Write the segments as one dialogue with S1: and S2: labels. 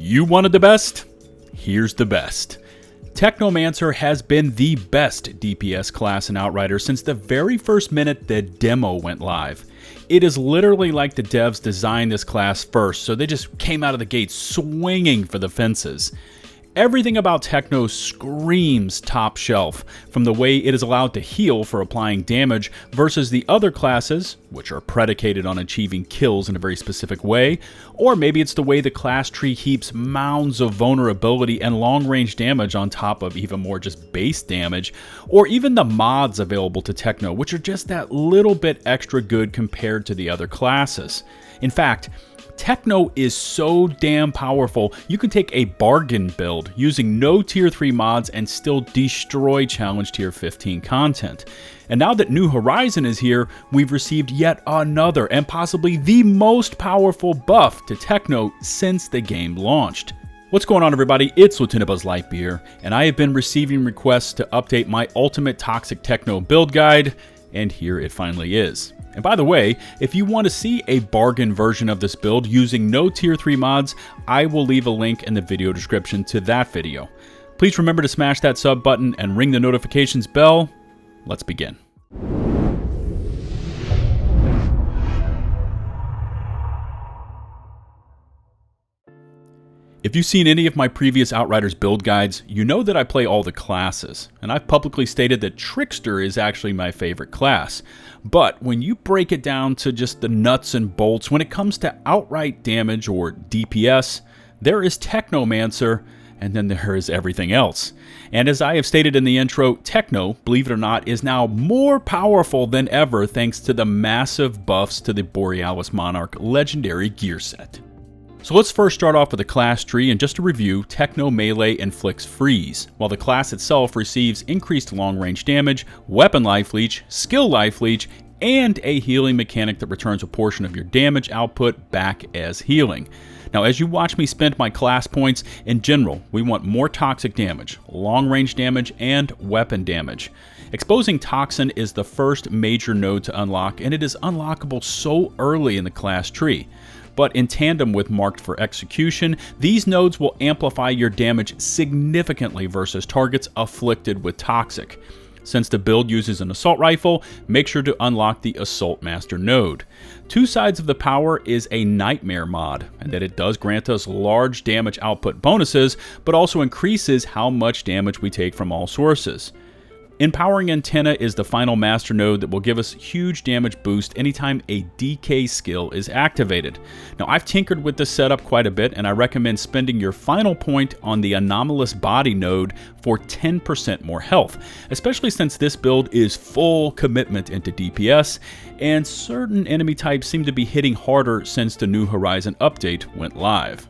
S1: You wanted the best? Here's the best. Technomancer has been the best DPS class in Outriders since the very first minute the demo went live. It is literally like the devs designed this class first, so they just came out of the gate swinging for the fences. Everything about Techno screams top shelf, from the way it is allowed to heal for applying damage versus the other classes, which are predicated on achieving kills in a very specific way, or maybe it's the way the class tree heaps mounds of vulnerability and long-range damage on top of even more just base damage, or even the mods available to Techno, which are just that little bit extra good compared to the other classes. In fact, Techno is so damn powerful, you can take a bargain build using no tier 3 mods and still destroy challenge tier 15 content. And now that New Horizon is here, we've received yet another and possibly the most powerful buff to Techno since the game launched. What's going on, everybody? It's LtBuzzLitebeer, and I have been receiving requests to update my ultimate toxic Techno build guide, and here it finally is. And by the way, if you want to see a bargain version of this build using no tier 3 mods, I will leave a link in the video description to that video. Please remember to smash that sub button and ring the notifications bell. Let's begin. If you've seen any of my previous Outriders build guides, you know that I play all the classes, and I've publicly stated that Trickster is actually my favorite class. But when you break it down to just the nuts and bolts, when it comes to outright damage or DPS, there is Technomancer, and then there is everything else. And as I have stated in the intro, Techno, believe it or not, is now more powerful than ever thanks to the massive buffs to the Borealis Monarch legendary gear set. So let's first start off with the class tree, and just to review, Techno Melee inflicts freeze, while the class itself receives increased long-range damage, weapon life leech, skill life leech, and a healing mechanic that returns a portion of your damage output back as healing. Now, as you watch me spend my class points, in general, we want more toxic damage, long-range damage, and weapon damage. Exposing Toxin is the first major node to unlock, and it is unlockable so early in the class tree. But in tandem with Marked for Execution, these nodes will amplify your damage significantly versus targets afflicted with Toxic. Since the build uses an assault rifle, make sure to unlock the Assault Master node. Two sides of the power is a Nightmare mod, and that it does grant us large damage output bonuses, but also increases how much damage we take from all sources. Empowering Antenna is the final master node that will give us huge damage boost anytime a DK skill is activated. Now, I've tinkered with this setup quite a bit, and I recommend spending your final point on the Anomalous Body node for 10% more health, especially since this build is full commitment into DPS, and certain enemy types seem to be hitting harder since the New Horizon update went live.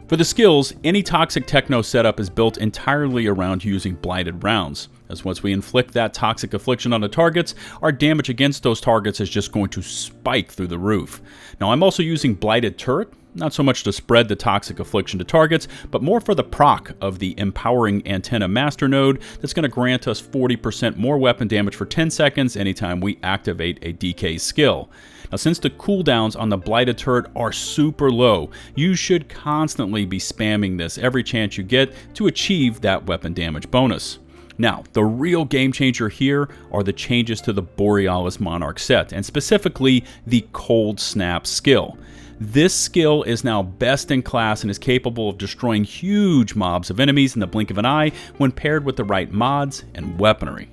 S1: For the skills, any toxic Techno setup is built entirely around using blighted rounds, as once we inflict that toxic affliction on the targets, our damage against those targets is just going to spike through the roof. Now, I'm also using blighted turret, not so much to spread the toxic affliction to targets, but more for the proc of the Empowering Antenna Master node that's going to grant us 40% more weapon damage for 10 seconds anytime we activate a DK skill. Now, since the cooldowns on the Blighted Turret are super low, you should constantly be spamming this every chance you get to achieve that weapon damage bonus. Now, the real game changer here are the changes to the Borealis Monarch set, and specifically the Cold Snap skill. This skill is now best in class and is capable of destroying huge mobs of enemies in the blink of an eye when paired with the right mods and weaponry.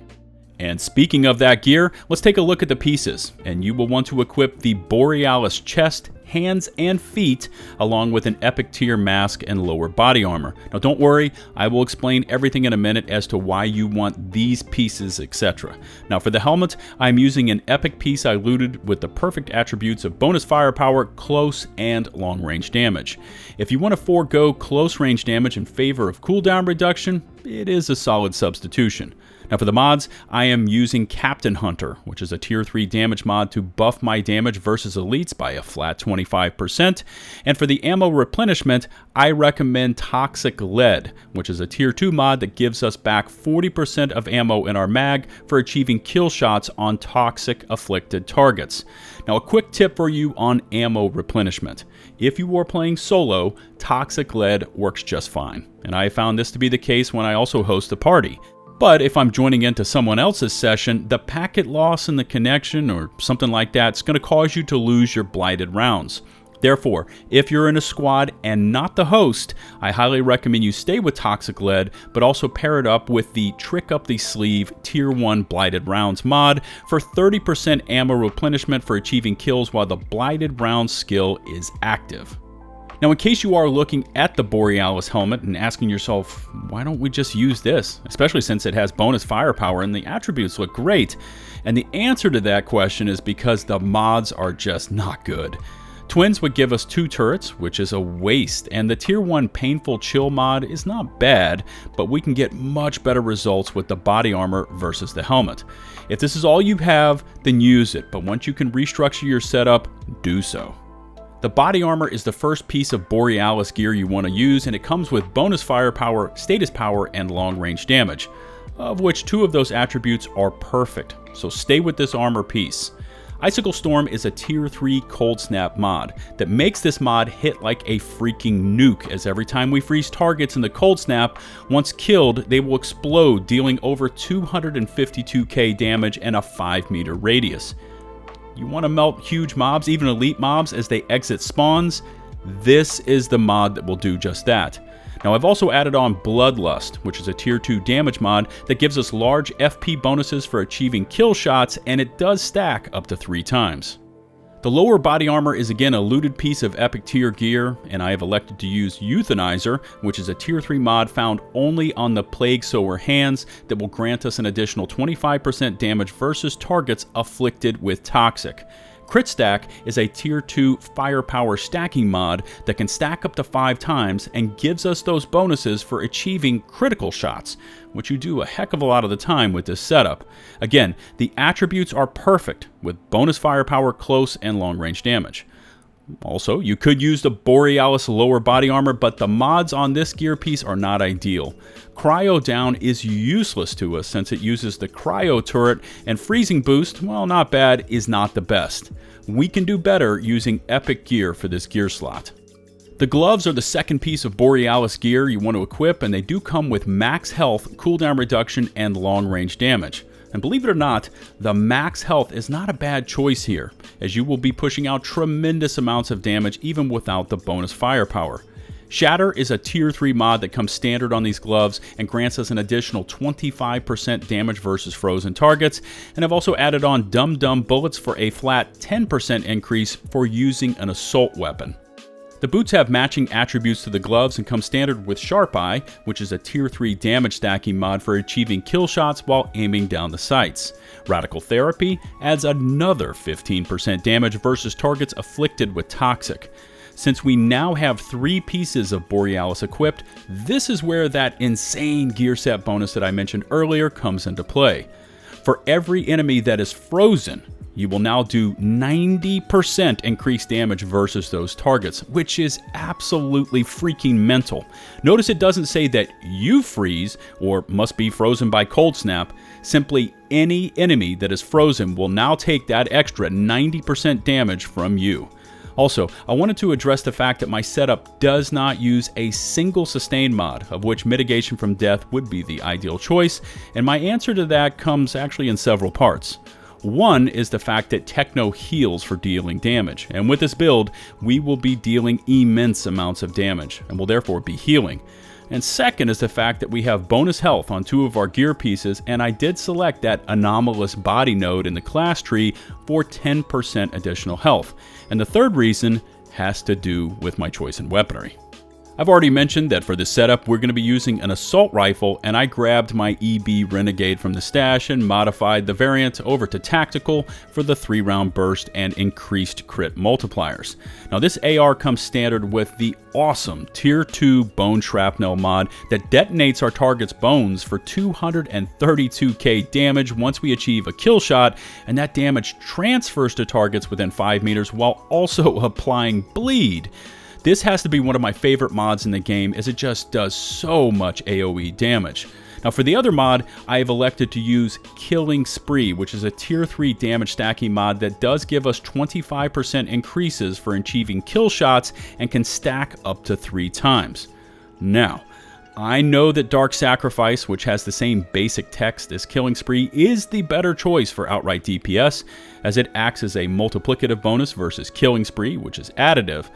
S1: And speaking of that gear, let's take a look at the pieces, and you will want to equip the Borealis chest, hands, and feet, along with an epic tier mask and lower body armor. Now don't worry, I will explain everything in a minute as to why you want these pieces, etc. Now for the helmet, I'm using an epic piece I looted with the perfect attributes of bonus firepower, close, and long range damage. If you want to forego close range damage in favor of cooldown reduction, it is a solid substitution. Now for the mods, I am using Captain Hunter, which is a tier 3 damage mod to buff my damage versus elites by a flat 25%. And for the ammo replenishment, I recommend Toxic Lead, which is a tier 2 mod that gives us back 40% of ammo in our mag for achieving kill shots on toxic afflicted targets. Now a quick tip for you on ammo replenishment. if you are playing solo, toxic lead works just fine, and I found this to be the case when I also host a party. But if I'm joining into someone else's session, the packet loss in the connection or something like that is going to cause you to lose your blighted rounds. Therefore, if you're in a squad and not the host, I highly recommend you stay with toxic lead, but also pair it up with the Trick Up the Sleeve Tier 1 Blighted Rounds mod for 30% ammo replenishment for achieving kills while the Blighted Rounds skill is active. Now, in case you are looking at the Borealis Helmet and asking yourself, why don't we just use this? Especially since it has bonus firepower and the attributes look great. And the answer to that question is because the mods are just not good. Twins would give us 2 turrets, which is a waste, and the Tier 1 Painful Chill mod is not bad, but we can get much better results with the body armor versus the helmet. If this is all you have, then use it, but once you can restructure your setup, do so. The body armor is the first piece of Borealis gear you want to use, and it comes with bonus firepower, status power, and long range damage, of which 2 of those attributes are perfect, so stay with this armor piece. Icicle Storm is a Tier 3 Cold Snap mod that makes this mod hit like a freaking nuke, as every time we freeze targets in the Cold Snap, once killed, they will explode, dealing over 252k damage and a 5-meter radius. You want to melt huge mobs, even elite mobs, as they exit spawns? This is the mod that will do just that. Now, I've also added on Bloodlust, which is a Tier 2 damage mod that gives us large FP bonuses for achieving kill shots, and it does stack up to 3 times. The lower body armor is again a looted piece of epic tier gear, and I have elected to use Euthanizer, which is a Tier 3 mod found only on the Plague Sower hands that will grant us an additional 25% damage versus targets afflicted with Toxic. Crit Stack is a Tier 2 firepower stacking mod that can stack up to 5 times and gives us those bonuses for achieving critical shots, which you do a heck of a lot of the time with this setup. Again, the attributes are perfect with bonus firepower, close, and long range damage. Also, you could use the Borealis lower body armor, but the mods on this gear piece are not ideal. Cryodown is useless to us since it uses the Cryo turret, and Freezing Boost, while not bad, is not the best. We can do better using epic gear for this gear slot. The gloves are the second piece of Borealis gear you want to equip, and they do come with max health, cooldown reduction, and long range damage. And believe it or not, the max health is not a bad choice here, as you will be pushing out tremendous amounts of damage even without the bonus firepower. Shatter is a Tier 3 mod that comes standard on these gloves and grants us an additional 25% damage versus frozen targets, and I've also added on Dum Dum bullets for a flat 10% increase for using an assault weapon. The boots have matching attributes to the gloves and come standard with Sharp Eye, which is a Tier 3 damage stacking mod for achieving kill shots while aiming down the sights. Radical Therapy adds another 15% damage versus targets afflicted with Toxic. Since we now have 3 pieces of Borealis equipped, this is where that insane gear set bonus that I mentioned earlier comes into play. For every enemy that is frozen, you will now do 90% increased damage versus those targets, which is absolutely freaking mental. Notice it doesn't say that you freeze or must be frozen by cold snap. Simply any enemy that is frozen will now take that extra 90% damage from you. Also, I wanted to address the fact that my setup does not use a single sustain mod, of which mitigation from death would be the ideal choice, and my answer to that comes actually in several parts. One is the fact that Techno heals for dealing damage, and with this build, we will be dealing immense amounts of damage, and will therefore be healing. And second is the fact that we have bonus health on 2 of our gear pieces, and I did select that anomalous body node in the class tree for 10% additional health. And the third reason has to do with my choice in weaponry. I've already mentioned that for this setup we're going to be using an assault rifle, and I grabbed my EB Renegade from the stash and modified the variant over to tactical for the 3-round burst and increased crit multipliers. Now this AR comes standard with the awesome Tier 2 Bone Shrapnel mod that detonates our target's bones for 232k damage once we achieve a kill shot, and that damage transfers to targets within 5 meters while also applying bleed. This has to be one of my favorite mods in the game, as it just does so much AoE damage. Now for the other mod, I have elected to use Killing Spree, which is a tier 3 damage stacking mod that does give us 25% increases for achieving kill shots and can stack up to 3 times. Now, I know that Dark Sacrifice, which has the same basic text as Killing Spree, is the better choice for outright DPS, as it acts as a multiplicative bonus versus Killing Spree, which is additive,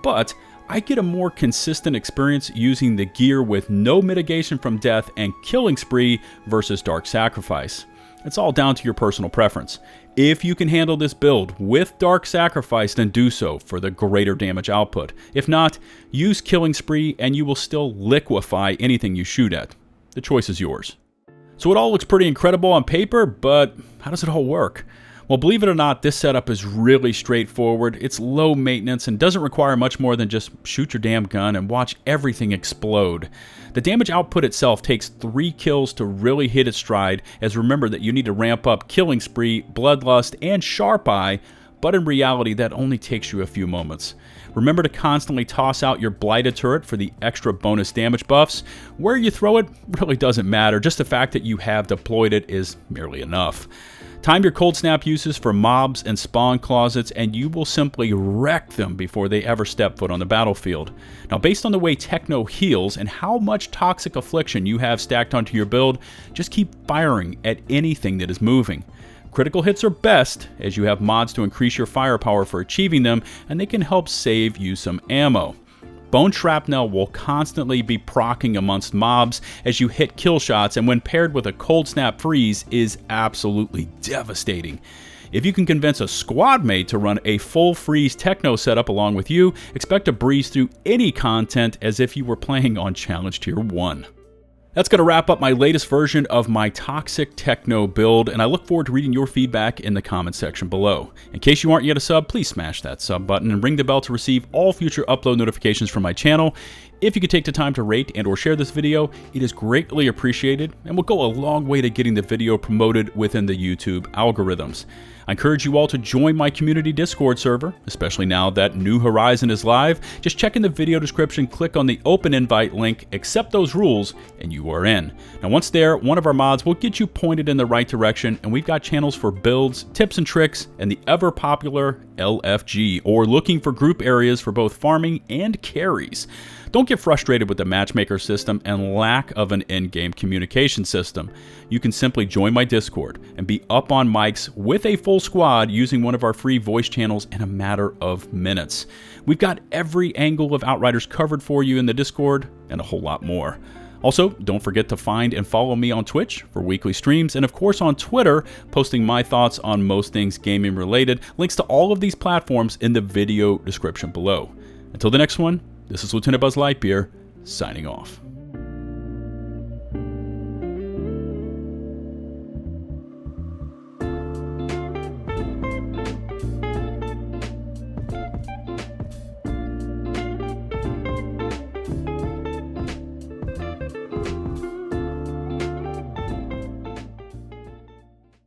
S1: but I get a more consistent experience using the gear with no mitigation from death and Killing Spree versus Dark Sacrifice. It's all down to your personal preference. If you can handle this build with Dark Sacrifice, then do so for the greater damage output. If not, use Killing Spree and you will still liquefy anything you shoot at. The choice is yours. So it all looks pretty incredible on paper, but how does it all work? Well, believe it or not, this setup is really straightforward. It's low maintenance and doesn't require much more than just shoot your damn gun and watch everything explode. The damage output itself takes 3 kills to really hit its stride, as remember that you need to ramp up Killing Spree, Bloodlust, and Sharp Eye, but in reality that only takes you a few moments. Remember to constantly toss out your Blighted turret for the extra bonus damage buffs. Where you throw it really doesn't matter, just the fact that you have deployed it is merely enough. Time your cold snap uses for mobs and spawn closets, and you will simply wreck them before they ever step foot on the battlefield. Now, based on the way Techno heals and how much toxic affliction you have stacked onto your build, just keep firing at anything that is moving. Critical hits are best, as you have mods to increase your firepower for achieving them, and they can help save you some ammo. Bone Shrapnel will constantly be proccing amongst mobs as you hit kill shots, and when paired with a Cold Snap Freeze is absolutely devastating. If you can convince a squad mate to run a full freeze Techno setup along with you, expect to breeze through any content as if you were playing on Challenge Tier 1. That's going to wrap up my latest version of my Toxic Techno build, and I look forward to reading your feedback in the comment section below. In case you aren't yet a sub, please smash that sub button and ring the bell to receive all future upload notifications from my channel. If you could take the time to rate and or share this video, it is greatly appreciated and will go a long way to getting the video promoted within the YouTube algorithms. I encourage you all to join my community Discord server, especially now that New Horizon is live. Just check in the video description, click on the open invite link, accept those rules, and you are in. Now once there, one of our mods will get you pointed in the right direction, and we've got channels for builds, tips and tricks, and the ever popular LFG, or looking for group areas for both farming and carries. Don't get frustrated with the matchmaker system and lack of an in-game communication system. You can simply join my Discord and be up on mics with a full squad using one of our free voice channels in a matter of minutes. We've got every angle of Outriders covered for you in the Discord and a whole lot more. Also, don't forget to find and follow me on Twitch for weekly streams, and of course on Twitter, posting my thoughts on most things gaming related. Links to all of these platforms in the video description below. Until the next one, this is LtBuzzLitebeer, signing off.